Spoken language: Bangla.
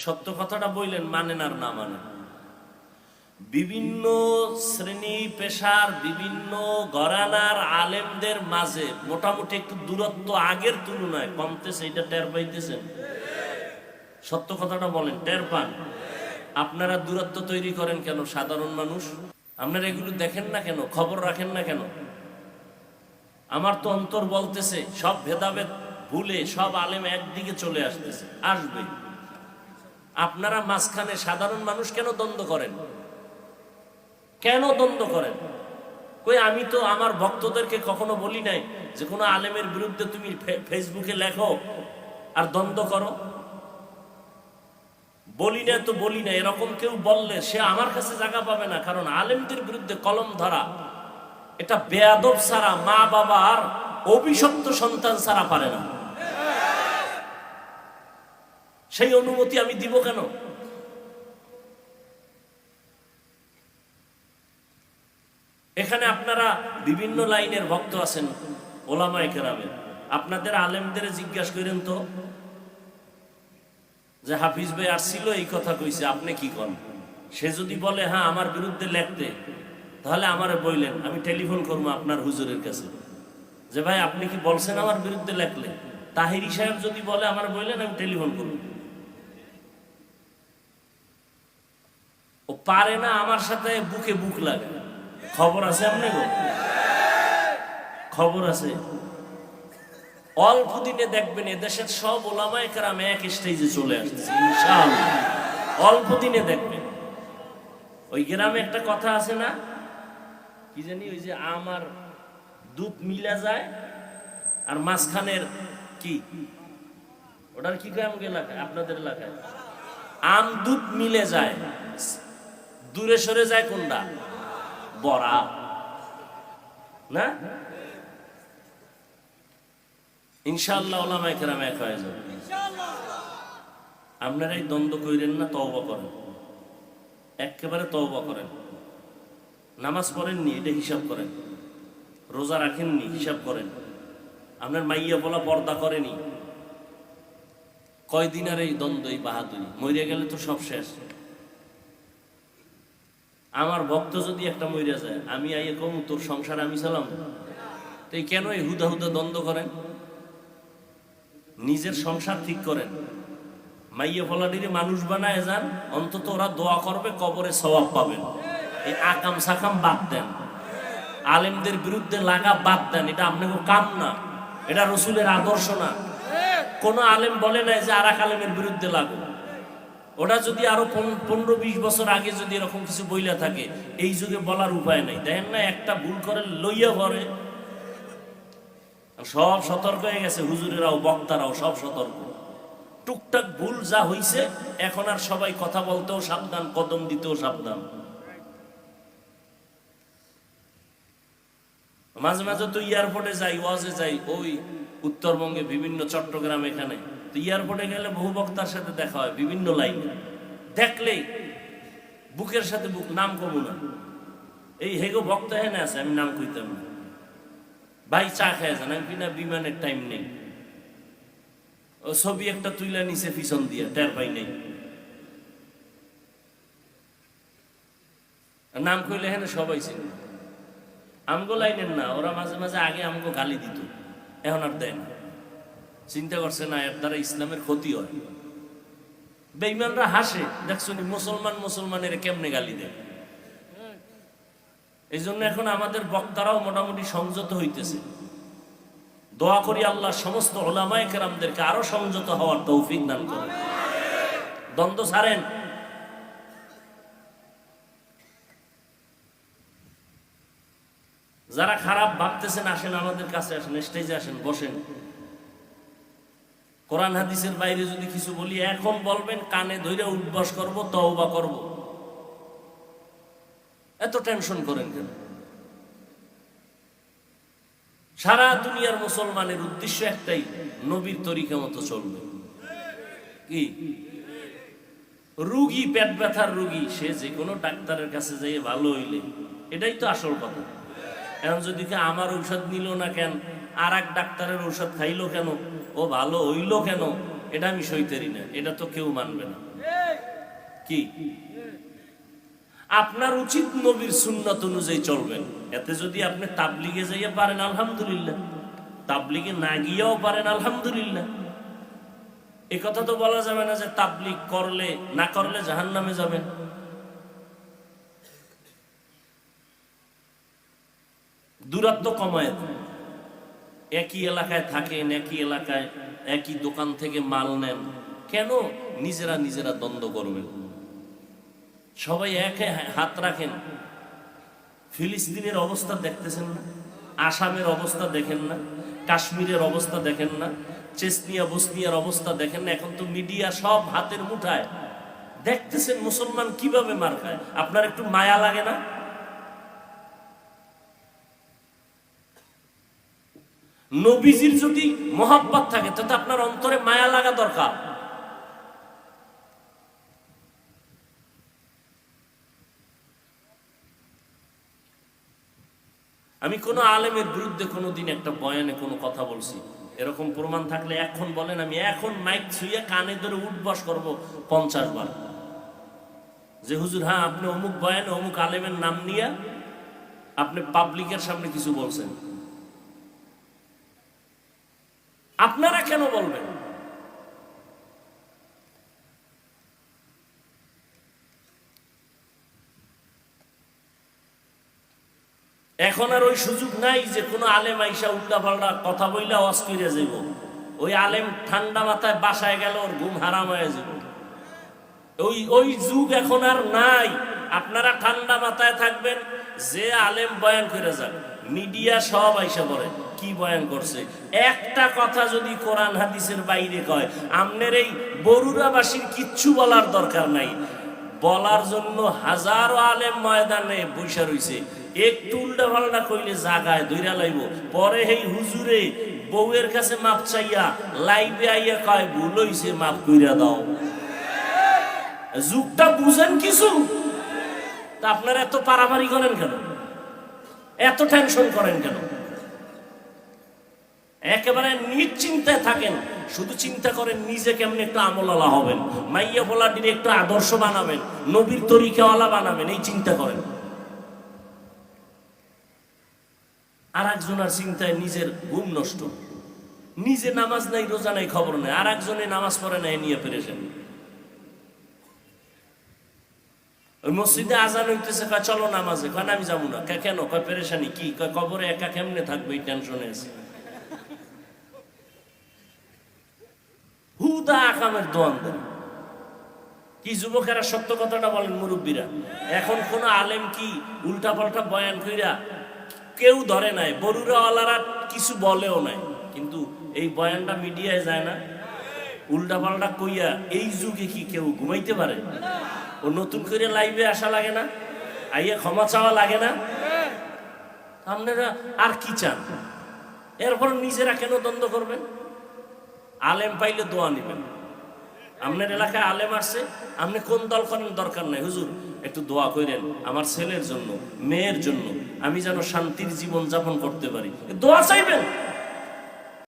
সত্য কথাটা বললেন, মানেন আর না মানেন। বিভিন্ন শ্রেণী পেশার বিভিন্ন ঘরানার আলেমদের মাঝে মোটামুটি একটু দূরত্ব আগের তুলনায় কমতেছে, এটা টের পাইতেছেন? সত্য কথাটা বলেন, টের পান? আপনারা দূরত্ব তৈরি করেন কেন? সাধারণ মানুষ আপনারা এগুলো দেখেন না কেন? খবর রাখেন না কেন? আমার তো অন্তর বলতেছে সব ভেদাভেদ ভুলে সব আলেম একদিকে চলে আসতেছে, আসবে। আপনারা মাঝখানে সাধারণ মানুষ কেন দ্বন্দ্ব করেন? কেন দ্বন্দ্ব করেন? কই আমি তো আমার ভক্তদেরকে কখনো বলি নাই যে কোনো আলেমের বিরুদ্ধে তুমি ফেসবুকে লেখো আর দ্বন্দ্ব করো। বলি না তো বলি না, এরকম কেউ বললে সে আমার কাছে জায়গা পাবে না। কারণ আলেমদের বিরুদ্ধে কলম ধরা এটা বেয়াদব ছাড়া, মা বাবার অভিশপ্ত সন্তান ছাড়া পারে না। সেই অনুমতি আমি দিব কেন? এখানে আপনারা বিভিন্ন লাইনের ভক্ত আছেন, ওলামায়ে কেরামের। আপনাদের আলেমদের জিজ্ঞাসা করেন তো যে হাফিজ ভাই আসছিল এই কথা কইছে, আপনি কি করেন? সে যদি বলে হ্যাঁ আমার বিরুদ্ধে লেখতে, তাহলে আমারে বললেন, আমি টেলিফোন করবো আপনার হুজুরের কাছে যে ভাই আপনি কি বলছেন আমার বিরুদ্ধে লেখলে। তাহিরি সাহেব যদি বলে আমার বললেন, আমি টেলিফোন করব। ও পারে না আমার সাথে বুকে বুক লাগে। খবর আছে আপনি গো? খবর আছে। অল্প দিনে দেখবেন এদেশের সব ওলামায়ে কেরাম এক স্টেজে চলে আসছে ইনশাআল্লাহ। অল্প দিনে দেখবেন। ওই গ্রামে একটা কথা আছে না, কি জানি, ওই যে আমার দুধ মিলা যায় আর মাঝখানের কি ওটার কি কয় আমাকে এলাকায়, আপনাদের এলাকায় আম দুধ মিলে যায়, দূরে সরে যায় কোনটা? বড়া না? ইনশাআল্লাহ ওলামায়ে কেরাম এক হয়ে যাবে। আপনারাই দ্বন্দ্ব কইরেন না, তওবা করেন, একেবারে তওবা করেন। নামাজ পড়েননি এটা হিসাব করেন, রোজা রাখেননি হিসাব করেন, আপনার মাইয়া বলা পর্দা করেনি, কয়দিন আর এই দ্বন্দ্ব, এই বাহাদুরি? মরিয়া গেলে তো সব শেষ। আমার ভক্ত যদি একটা মরিয়া যায়, আমি আইয়ে কম তোর সংসার আমি চালাম, তো কেন এই হুদা হুদা দ্বন্দ্ব করেন? নিজের সংসার ঠিক করেন। মাইয়া ফলাডিরে মানুষ বানায় যান, অন্তত ওরা দোয়া করবে, কবরে সওয়াব পাবেন। এই আকাম সাকাম বাদ দেন, আলেমদের বিরুদ্ধে লাগা বাদ দেন, এটা আপনাকে কাম না, এটা রসুলের আদর্শ না। কোন আলেম বলে নাই যে আর এক আলেমের বিরুদ্ধে লাগো। ওটা যদি আরো 15-20 বছর আগে যদি এরকম কিছু বইলা থাকে, এই যুগে বলার উপায় নাই। দেখেন না, একটা ভুল করে লইয়া পড়ে, সব সতর্ক হয়ে গেছে, হুজুরেরাও বক্তারাও সব সতর্ক। টুকটাক ভুল যা হইছে, এখন আর সবাই কথা বলতেও সাবধান, কদম দিতেও সাবধান। মাঝে মাঝে তো এয়ারপোর্টে যাই, ওয়াজে যাই, ওই উত্তরবঙ্গে বিভিন্ন চট্টগ্রাম, এখানে তো এয়ারপোর্টে গেলে বহু বক্তার সাথে দেখা হয় বিভিন্ন লাইনে। দেখলেই বুকের সাথে বুক, নাম কমু না, এই হেগো বক্তা হেনে আছে, আমি নাম কইতাম না, ভাই চা খেয়ে যান, আমি কিনা বিমানের টাইম নেই। ও ছবি একটা তুইলা নিচে পিছন দিয়ে, টের পাই নেই। নাম কইলে হেনে সবাই চিনি। আমগো লাইনের না, ওরা মাঝে মাঝে আগে আমগো গালি দিত, এখন আর দেয় না। চিন্তা করছে না এর দ্বারা ইসলামের ক্ষতি হয়। বেঈমানরা হাসে, দেখছো মুসলমানের কেমনে গালি দেয়। এই জন্য এখন আমাদের বক্তারাও মোটামুটি সংযত হইতেছে। দোয়া করি আল্লাহ সমস্ত ওলামায়ে কেরামদেরকে আরো সংযত হওয়ার তৌফিক দান করেন, দ্বন্দ্ব ছাড়েন। যারা খারাপ ভাবতেছেন আসেন আমাদের কাছে, আসেন, স্টেজে আসেন, বসেন। কোরআন হাদিসের বাইরে যদি কিছু বলি এখন বলবেন, কানে ধরে উঠবাস করব, তওবা করব। এত টেনশন করেন কেন? সারা দুনিয়ার মুসলমানের উদ্দেশ্য একটাই, নবীর তরিকা মতো চলবে। কি রুগী, পেট ব্যথার রুগী, সে যে কোনো ডাক্তারের কাছে যাইয়ে ভালো হইলে, এটাই তো আসল কথা। এখন যদি আমার ঔষধ নিল না কেন, আর এক ডাক্তারের ঔষধ খাইলো কেন, ও ভালো হইলো কেন, এটা আমি সইতেরি না, এটা তো কেউ মানবে না। কি আপনার উচিত নবীর সুন্নাত অনুযায়ী চলবেন। এতে যদি আপনি তাবলিগে যাইয়া পারেন আলহামদুলিল্লাহ, তাবলিগে না গিয়েও পারেন আলহামদুলিল্লাহ। এই কথা তো বলা যাবে না যে তাবলিগ করলে না করলে জাহান্নামে যাবেন। দূরত্ব কমায় দেন। একই এলাকায় থাকেন, একই এলাকায় একই দোকান থেকে মাল নেন, কেন নিজেরা নিজেরা দ্বন্দ্ব করবেন? সবাই একে হাত রাখেন। ফিলিস্তিনের অবস্থা দেখতেছেন না? আসামের অবস্থা দেখেন না? কাশ্মীরের অবস্থা দেখেন না? চেচনিয়া বসনিয়ার অবস্থা দেখেন না? এখন তো মিডিয়া সব হাতের মুঠায়, দেখতেছেন মুসলমান কিভাবে মার খায়। আপনার একটু মায়া লাগে না? নবীজির যদি মহাব্বত থাকে তাতে আপনার অন্তরে মায়া লাগা দরকার। আমি কোনো আলেমের বিরুদ্ধে কোনোদিন একটা বয়ানে কোনো কথা বলছি, এরকম প্রমাণ থাকলে এখন বলেন, আমি এখন মাইক ছুঁয়ে কানে ধরে উঠবস করবো 50 বার যে হুজুর হ্যাঁ আপনি অমুক বয়ানে অমুক আলেমের নাম নিয়ে আপনি পাবলিকের সামনে কিছু বলছেন। আপনারা কেন বলবেন? এখন আর ওই সুযোগ নাই যে কোনো আলেম আইসা উল্টা পাল্টা কথা বইলা ওয়াজ কইরা যাইব। ওই আলেম ঠান্ডা মাথায় বাসায় গেল ওর ঘুম হারাম হয়ে যাব। ওই যুগ এখন আর নাই। আপনারা ঠান্ডা মাথায় থাকবেন, যে আলেম বয়ান করে যান, মিডিয়া সব আইসা পড়ে কি বয়ান করছে। একটা কথা যদি কোরআন হাদিসের বাইরে কয়, আমনের এই বরুড়াবাসীর কিচ্ছু বলার দরকার নাই। বলার জন্য হাজারো আলেম ময়দানে বৈশা রইছে, একটু উল্টা পাল্টা কইলে জাগায় ধইরা লাইব। পরে এই হুজুরে বউয়ের কাছে মাপ চাইয়া লাইভে আইয়া কয় ভুল হইছে, মাপ কইরা দাও। যুগটা বুঝেন কিছু? তা আপনারা এত পারাপারি করেন কেন? এত টেনশন করেন কেন? একেবারে নিশ্চিন্তায় থাকেন, শুধু চিন্তা করেন নিজে কেমন একটু আমলালা হবেন, মাইয়া বলাটির একটু আদর্শ বানাবেন, নবীর তরিকাওয়ালা বানাবেন, এই চিন্তা করেন। আর একজনের চিন্তায় নিজের ঘুম নষ্ট। নিজে নামাজ নাই, রোজা নাই, খবর নাই, আর একজনে নামাজ পড়ে নাই নিয়ে পেরেছেন। ওই মসজিদে আজান হইতেছে, কয় চলো নামাজে, কয় আমি যাবো না। কেন? কয় পেরেশানি কি? কয় কবরে একা কেমনে থাকবে, এই টেনশনে আছে। হুদা আকামের দোয়ান দেন। কি যুবকেরা সত্য কথাটা বলেন, মুরব্বীরা। এখন কোন আলেম কি উল্টা পাল্টা বয়ান কইরা কেউ ধরে নাই, বরুড়াওয়ালারা কিছু বলেও নাই, কিন্তু এই বয়ানটা মিডিয়ায় যায় না। উল্টা পাল্টা কইয়া এই যুগে কি কেউ ঘুমাইতে পারে? ও নতুন করে লাইভে আসা লাগে না? আইয়া ক্ষমা চাওয়া লাগে না? আপনারা আর কি চান? এরপর নিজেরা কেন দ্বন্দ্ব করবেন? আলেম পাইলে দোয়া নিবেন। আপনার এলাকায় আলেম আসছে, আপনি কোন দল করেন দরকার নাই, হুজুর একটু দোয়া করেন আমার ছেলের জন্য, মেয়ের জন্য, আমি যেন শান্তির জীবন যাপন করতে পারি, দোয়া চাইবেন।